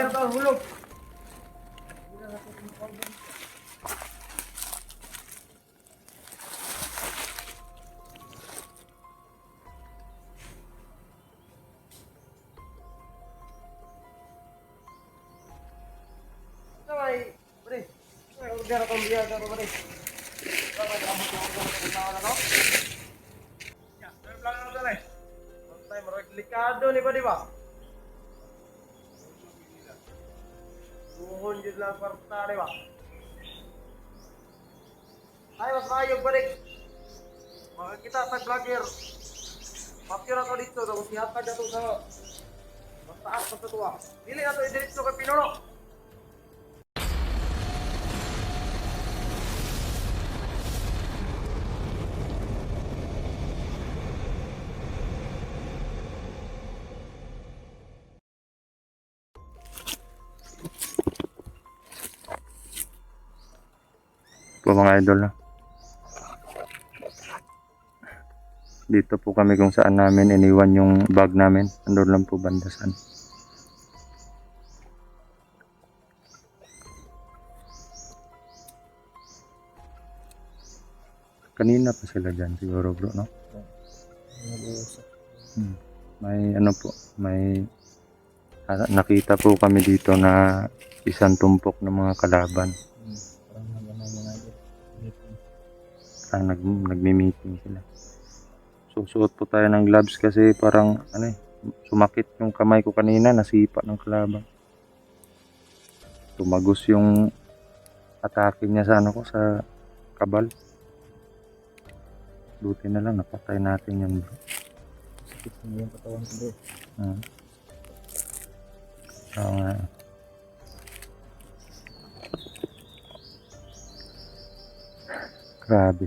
Kaya na tayo hulog. Sabay, pre. Order akong biya ka pre. Sabay, kamot yung order akong tao na to. Yan, tayo lang na tayo. Tayo marag delikado ni ba, di ba? Buhon dyan lang kwarta, di ba? Ay, mas maayog balik. Makakita sa vlogger. Mapure ako dito, tapos ihatag na ito sa mas taas pa sa tuwa. Dili na ito i-diretso kay Pinuno. Po mga idol, dito po kami kung saan namin iniwan yung bag namin. Andun lang po bandasan. Kanina pa sila dyan siguro bro, no? May ano po, may nakita po kami dito na isang tumpok ng mga kalaban. Parang nagmi-meeting sila. Susuot po tayo ng gloves kasi parang ano sumakit yung kamay ko kanina, nasipa ng kalaban. Tumagos yung atake niya sa ano ko, sa kabal. Buti na lang napatay natin yan bro. Sakit mo yung katawan ko bro. Oo nga. Grabe.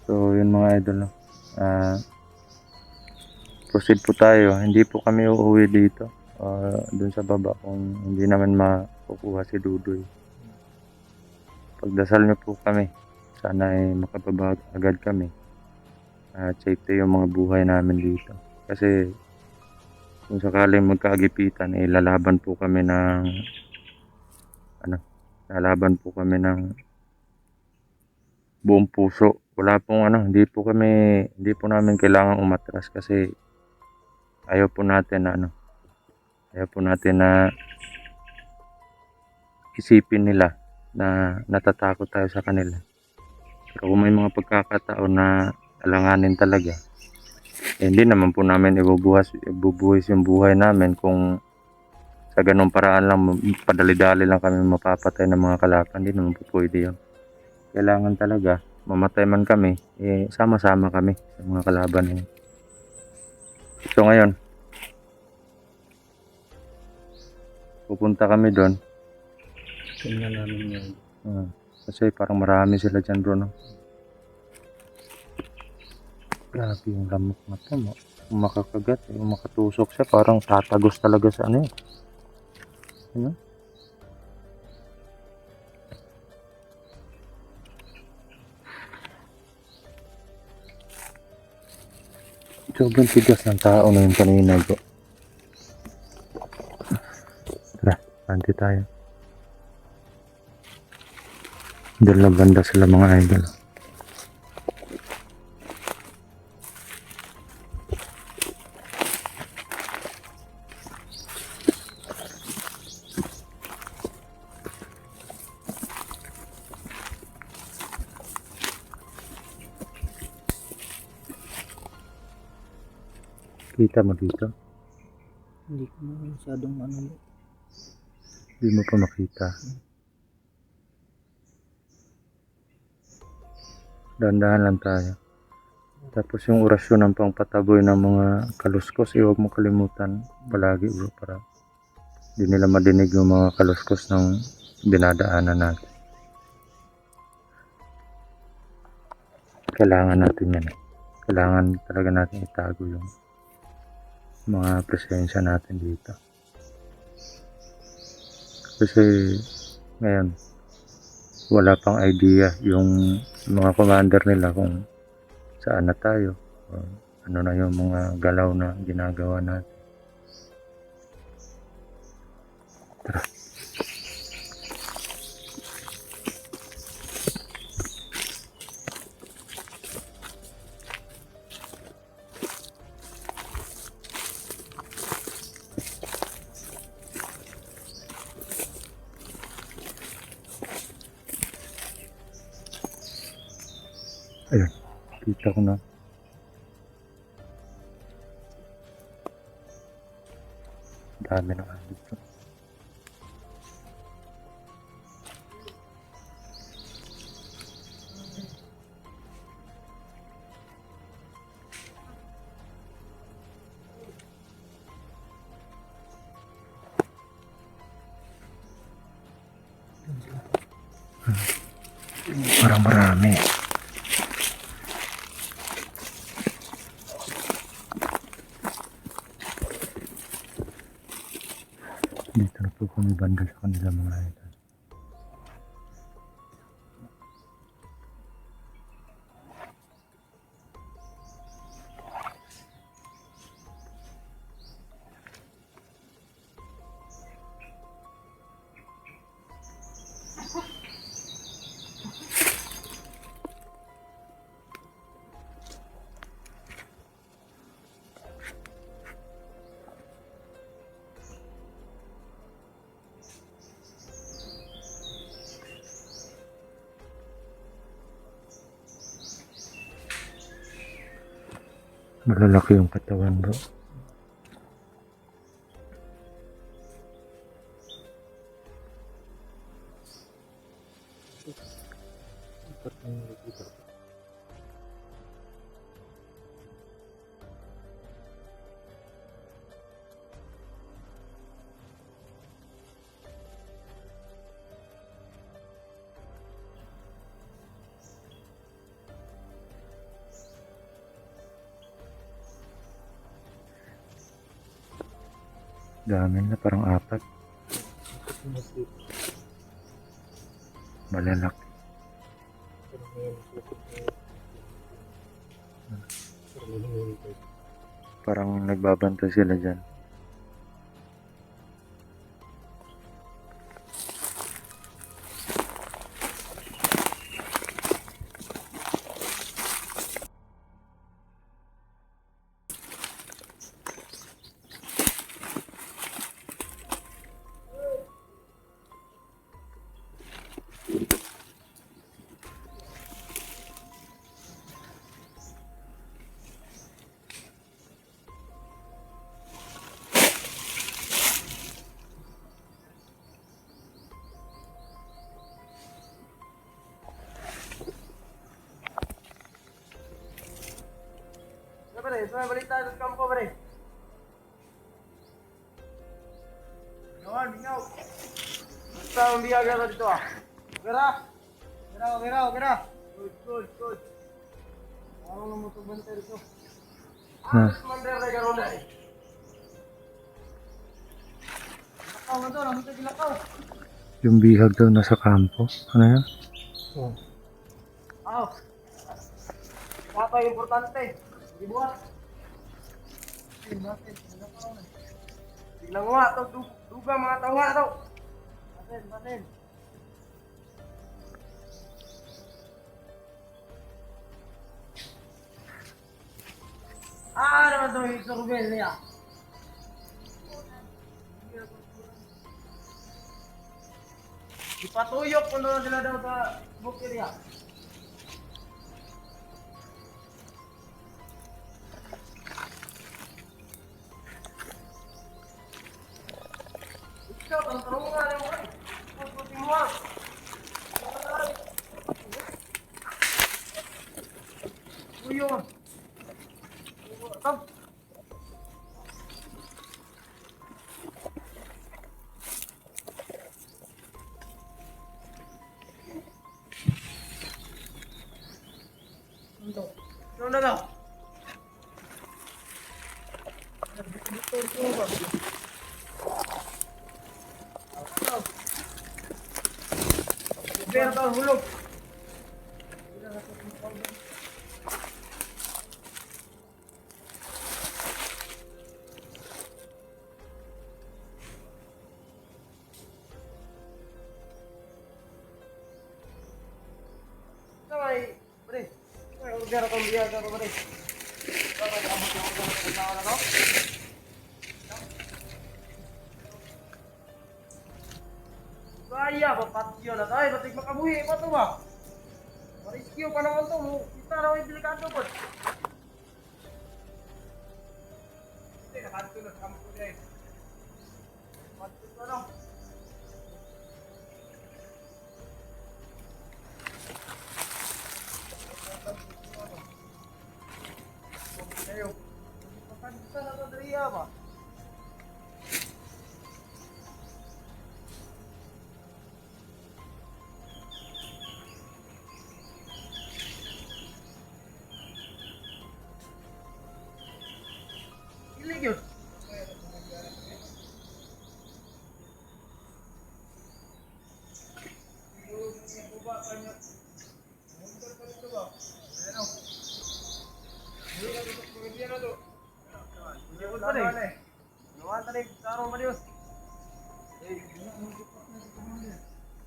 So yun mga idol, no? Proceed po tayo. Hindi po kami uuwi dito dun sa baba kung hindi naman makukuha si Dudoy. Pagdasal niyo po kami, sana ay makababa agad kami at safety yung mga buhay namin dito. Kasi kung sakaling magkaagipitan, lalaban po kami ng lalaban po kami ng buong puso. Wala pong hindi po namin kailangan umatras kasi ayaw po natin na isipin nila na natatakot tayo sa kanila. Pero kung may mga pagkakataon na alanganin talaga, hindi naman po namin ibubuhis yung buhay namin kung sa ganung paraan lang, padali-dali lang kami mapapatay ng mga kalaban. Hindi naman po pwede yun. Kailangan talaga, mamatay man kami, sama-sama kami sa mga kalaban na yun. So ngayon, pupunta kami doon. Tingnan namin yun. Kasi parang marami sila dyan bro, no? Grabe yung lamok na to, no? Kung makakagat, kung makatusok siya, parang tatagos talaga sa ano yun. Ano? Sobrang tigas ng tao na yung kanina bro. Tara, panti tayo. Doon lang banda sila mga idol. Kita mo dito? Hindi ko na masyadong Hindi mo pa makita. Dahan-dahan lang tayo. Tapos yung orasyon ng pangpataboy ng mga kaluskos, huwag mo kalimutan palagi bro, para di nila madinig yung mga kaluskos ng dinadaanan natin. Kailangan natin yan. Kailangan talaga natin itago yung mga presensya natin dito. Kasi ngayon, wala pang idea yung mga commander nila kung saan na tayo, ano na yung mga galaw na ginagawa natin. Tara. Ayun, kita ko na. Dami na nga dito. Parang marami. Dito na po kami banda sa kanila mga idol. Malalaki yung katawan bro. Dami na, parang 4. Malalaki. Parang nagbabanta sila dyan. Pre, balik tayo sa kampo, pre. Gawan, bingaw. Basta ang biyaga ka dito ah. Gara. Good. Ako na mo bantay dito. Mandar na garon na eh. Lakaw na to, namunta gilakaw. Yung bihag daw nasa kampo. Ano yan? Aw. Kapa importante. Dibuat. Biglang nga to, duga mga tawa to. Batin. Naman to yung sorbel niya. Ipatuyok kung doon sila daw sa bukid niya. Ikaw, ang tarong nga rin mo kayo. Puputin mo ah. Uyo. Stop. Ano daw? Pero daw hulog. lugar akong biya pero ba rin. Dapat abot yung organ ng tao na no? Kaya ba patio na tayo? Batik makabuhi pa to ba? Mariskyo pa naman to. Kita na may delikado po. Hindi, nakato na sa kampo niya eh. Patio pa no? Ayo. Pakanta na to dariya ba? Ilig yun.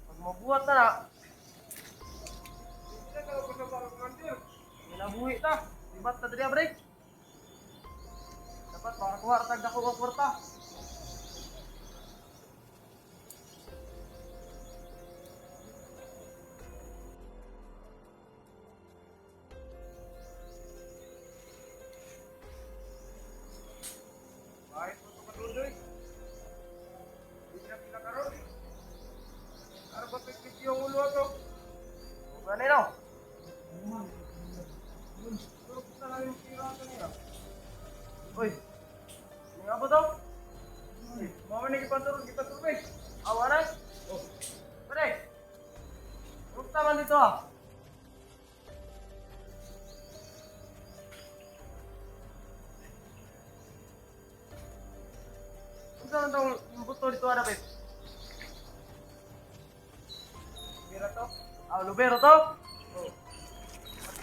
Pag mabuhat na na, minabuhi ta. Dibat na dali break. Dapat para kuha tag dako ka kwarta. Kahit mo ito kaduloy. Hindi na pinakaroon. Ano ba pipit yung ulo ito? Ganun na. Tulog na lang yung tira ito niya. Uy, nga ba daw? Mama ni kita turun eh. Awaran? Oh. Pare. Huwag taman dito ah. Kung saan daw yung buto dito ada, Pep? Lubero to? Ah, lubero to? Oh.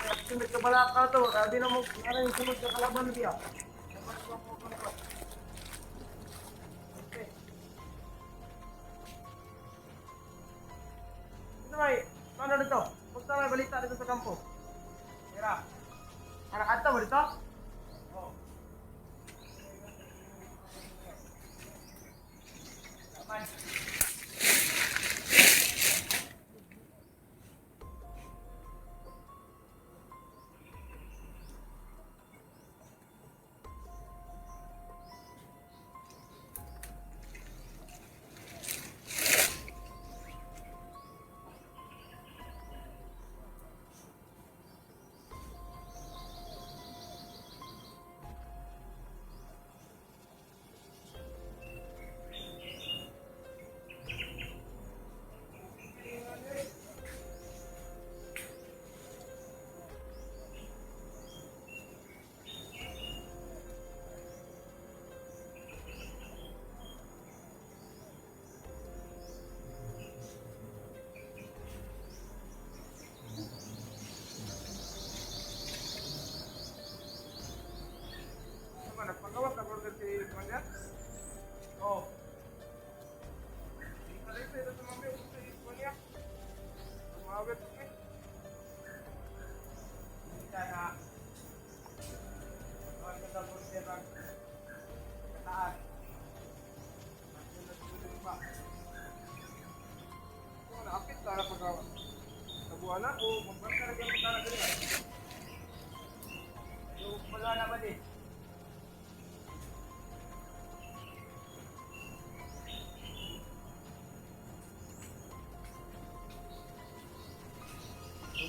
At sunod ka pala ka to. Di na mo, ano yung sunod ka kalaban niya? May, ano dito? Basta may balita dito sa kampo. Tira. Anak-ata mo dito? Oo. Aman. Nagpagawa ka order si Manya? Oo. Hindi ka rin sa'yo sa mami o sa Manya? Tumawit ko eh. Hindi ka na. Ang ganda po siya ng kataan. Nagsunod pa. Kung naapit ka na pagkawa. Nabuhan na o magbalik ka na dyan pagkara ka rin. Yung pagkara na ba din?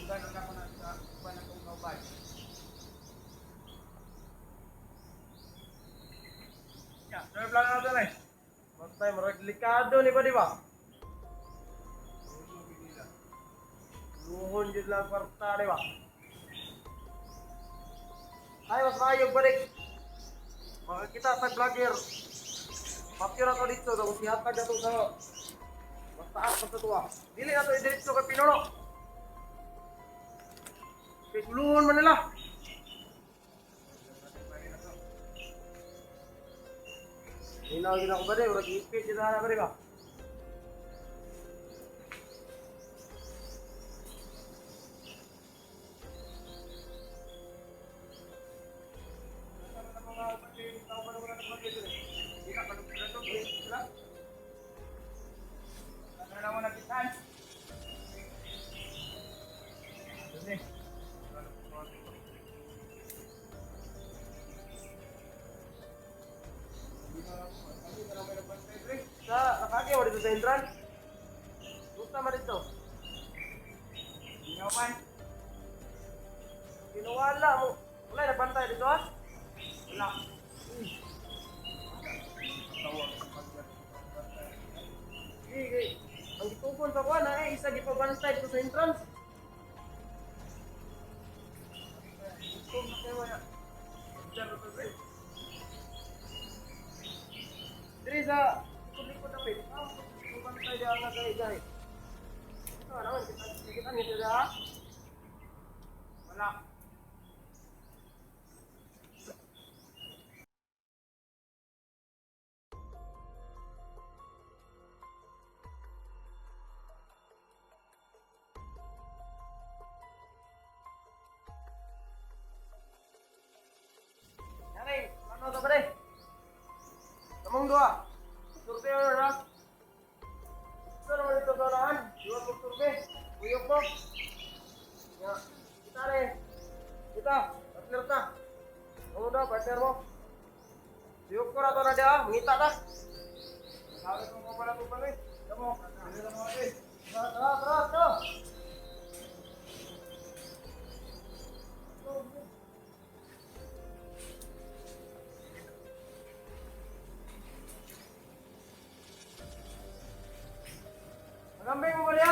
Gano'n ako na sa iba na kong kaubay. Yeah, drive lang natin eh. Basta marag delikado ni ba, di ba? Luhon dyan lang kwarta, di ba? Ay, mas maayog balik. Makakita sa vlogger. Papyur ako dito, tapos ihatag na ito sa mas taas pa sa tuwa. Dili na ito, i-diretso kay Pinuno. Kulungan mo nila. Hinawagin ako ba rin? Wala ipit dito na ba rin ba? sa entrance. Gusto mo dito. Tingnan man. Kinuwala mo. Wala, nabantay dito ha? Wala. Sige, ang gitupon sa kuha na isa di pa bantay dito sa entrance. Gusto mo kayo wala. Diri sa likod na pit. Bantay di ang nagay-gay. Ito naman, kita nito ha? Wala. Yaray, ano ka ba rin? Namang dua. Survey mo na. Gusto naman dito sa unahan. Iwan mo survey. Uyok mo. Ya, kita rin. Kita, partner ta. Ano daw, partner mo? Uyok ko na to na dia. Mangita ta. Sabi ko mo pala ito pa rin. Ito mo. Hindi na mo rin. Tara. Magambay mo ba niya?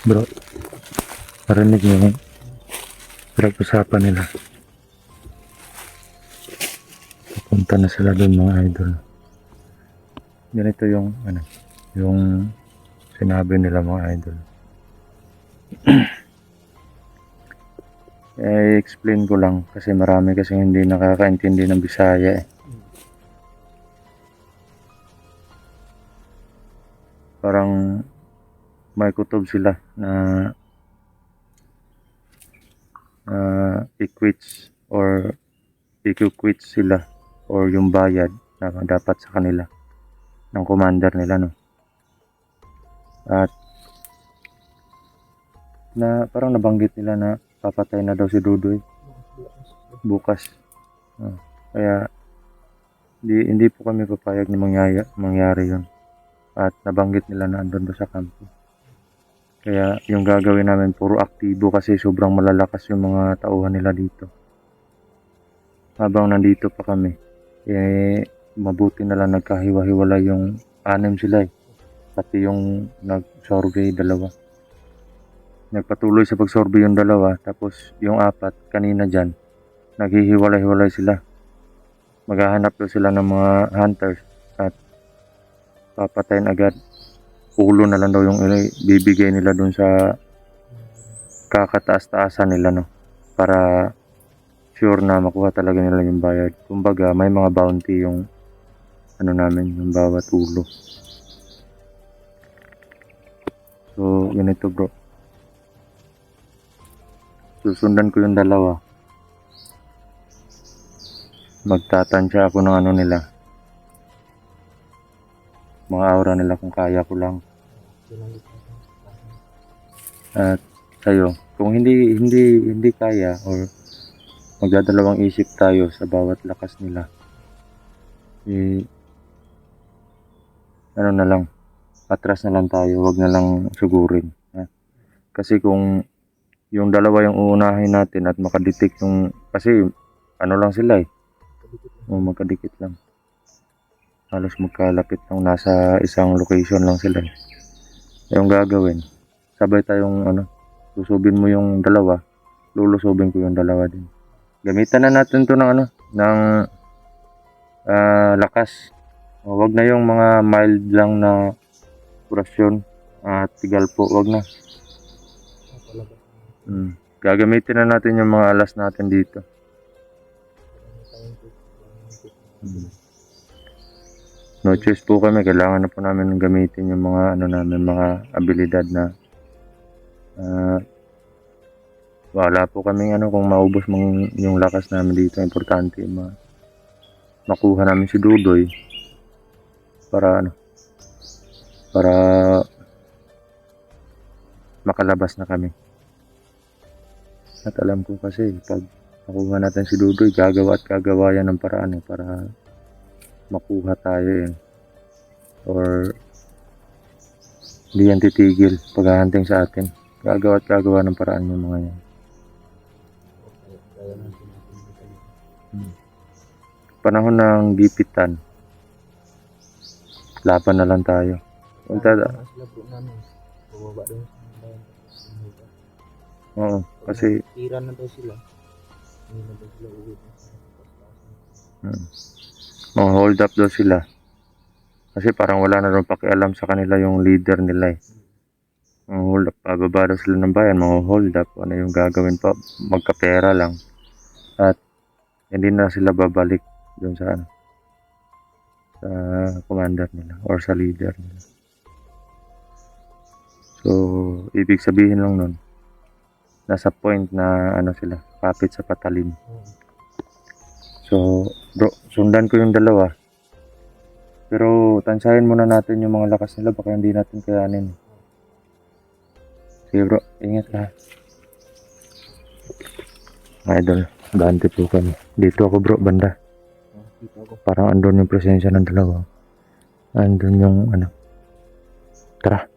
Bro, parinig niyo yung pinag-usapan nila. Pupunta na sila doon mga idol. Ganito yung yung sinabi nila mga idol. I-explain ko lang kasi marami kasi hindi nakakaintindi ng Bisaya eh. Parang may kutob sila na equates or equates sila or yung bayad na dapat sa kanila ng commander nila, no? At na parang nabanggit nila na papatay na daw si Dudoy bukas. Kaya hindi po kami papayag na mangyari yun. At nabanggit nila na andun doon sa kampo. Kaya yung gagawin namin puro aktibo kasi sobrang malalakas yung mga tauhan nila dito. Habang nandito pa kami, mabuti na lang nagkahiwa-hiwala yung 6 sila eh. Pati yung nag-survey 2. Nagpatuloy sa pag-survey yung 2, tapos yung 4 kanina dyan, naghihiwalay-hiwalay sila. Maghahanap daw sila ng mga hunters at papatayin agad. Ulo na lang daw yung bibigay nila dun sa kakataas-taasan nila, no? Para sure na makuha talaga nila yung bayad. Kumbaga, may mga bounty yung namin, yung bawat ulo. So, ganito bro. Susundan ko yung 2. Magtatansya ako ng nila. Mga aura nila kung kaya ko lang. At sa'yo, kung hindi kaya or magdadalawang isip tayo sa bawat lakas nila, na lang, atras na lang tayo, wag na lang sugurin. Kasi kung yung 2 yung uunahin natin at makadetect yung, kasi lang sila eh, magkadikit lang. Halos magkalapit lang, nasa isang location lang sila. Yung gagawin, sabay tayong lusubin mo yung 2, lulusubin ko yung 2 din. Gamitan na natin to ng lakas. Wag na yung mga mild lang na kurasyon at tigal po, wag na. Gagamitin na natin yung mga alas natin dito. No choice po kami, kailangan na po namin gamitin yung mga namin, mga abilidad na wala po kaming kung maubos yung lakas namin dito. Importante makuha namin si Dudoy para para makalabas na kami. At alam ko kasi pag nakuha natin si Dudoy, gagawa at gagawa yan ng paraan para makuha tayo or hindi yan titigil paghahunting sa atin. Gagawa at gagawa ng paraan yung mga yan. Panahon ng gipitan, laban na lang tayo. Sila bro namin. Bumaba doon sa bayan. Oo, kasi Tira na daw sila. Hindi na daw sila uwi. mga hold up daw sila. Kasi parang wala na rin pakialam sa kanila yung leader nila Mga hold up, pababa daw sila ng bayan, mga hold up, ano yung gagawin pa, magkapera lang. At hindi na sila babalik doon sa sa commander nila or sa leader nila. So, ibig sabihin lang nun, nasa point na sila, kapit sa patalim. So, bro, sundan ko yung dalawa. Pero tansahin muna natin yung mga lakas nila, baka hindi natin kayanin. Sige bro, ingat ka. Idol, ganti po kami. Dito ako bro, banda. Dito ako. Parang andun yung presensya ng dalawa. Andun yung Tara.